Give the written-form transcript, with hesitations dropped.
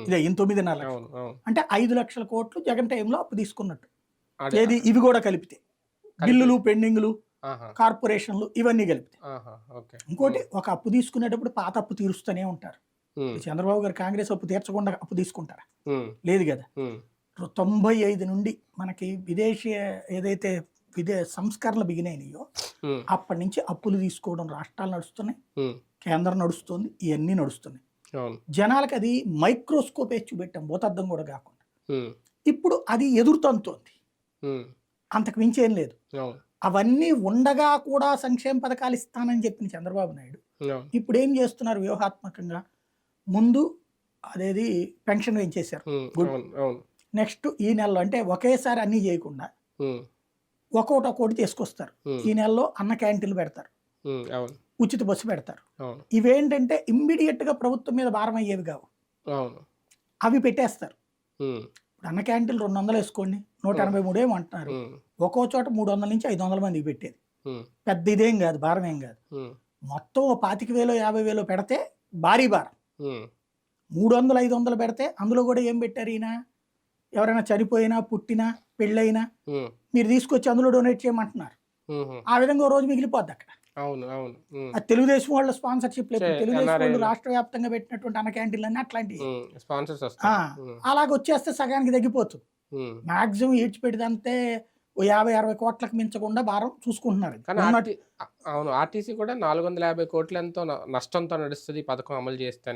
ఇదే ఈయన 9.5 లక్షలు. అవును అవును అంటే 5 లక్షల కోట్లు జగన్ టైంలో అప్పు తీసుకున్నట్టు. అదే ఏది ఇవి కూడా కలిపితే బిల్లులు, పెండింగ్లు, ఆహా కార్పొరేషన్లు ఇవన్నీ కలిపితే. ఆహా ఓకే ఇంకోటి ఒక అప్పు తీసుకునేటప్పుడు పాత అప్పు తీరుస్తూనే ఉంటారు. ఇప్పుడు చంద్రబాబు గారు కాంగ్రెస్ అప్పు తీర్చకుండా అప్పు తీసుకుంటారా? లేదు కదా. 95 నుండి మనకి విదేశీ ఏదైతే సంస్కరణలు బిగినాయో అప్పటి నుంచి అప్పులు తీసుకోవడం రాష్ట్రాలు నడుస్తున్నాయి, కేంద్రం నడుస్తుంది, ఇవన్నీ నడుస్తున్నాయి. జనాలకు అది మైక్రోస్కోప్ వేసి చూపెట్టాం, భూతద్దం కూడా కాకుండా. ఇప్పుడు అది ఎదురుతంతోంది, అంతకు మించి ఏం లేదు. అవన్నీ ఉండగా కూడా సంక్షేమ పథకాలు ఇస్తానని చెప్పిన చంద్రబాబు నాయుడు ఇప్పుడు ఏం చేస్తున్నారు వ్యూహాత్మకంగా? ముందు అదేది పెన్షన్ పెంచేశారు, నెక్స్ట్ ఈ నెలలో అంటే ఒకేసారి అన్నీ చేయకుండా ఒక్కోటి తీసుకొస్తారు. ఈ నెలలో అన్న క్యాంటీన్లు పెడతారు, ఉచిత బస్సు పెడతారు. ఇవేంటంటే ఇమ్మీడియట్ గా ప్రభుత్వం మీద భారం అయ్యేవి కావు, అవి పెట్టేస్తారు. ఇప్పుడు అన్న క్యాంటీన్లు 200 వేసుకోండి, 183 ఏమో అంటున్నారు. ఒక్కో చోట 300 నుంచి 500 మందికి పెట్టేది పెద్ద ఇదేం కాదు, భారం ఏం కాదు. మొత్తం 25,000 50,000 పెడితే భారీ భారం. 300 500 పెడితే అందులో కూడా ఏం పెట్టారు ఈయన? ఎవరైనా చనిపోయినా, పుట్టినా, పెళ్ళైనా మీరు తీసుకొచ్చి అందులో డొనేట్ చేయమంటున్నారు. ఆ విధంగా ఓ రోజు మిగిలిపోద్ది అక్కడ. అది తెలుగుదేశం వాళ్ళ స్పాన్సర్షిప్ లేదు. తెలుగుదేశం వాళ్ళు రాష్ట్ర వ్యాప్తంగా పెట్టినటువంటి అన్న క్యాంటీన్లు అన్నీ అట్లాంటివి. అలాగ వచ్చేస్తే సగానికి తగ్గిపోతుంది. మాక్సిమం ఈడ్చిపెడితే 50-60 కోట్లకు మించకుండా భారం చూసుకుంటున్నారు. అవును, ఆర్టీసీ కూడా 450 కోట్ల ఎంతో నష్టంతో నడుస్తుంది ఈ పథకం అమలు చేస్తే.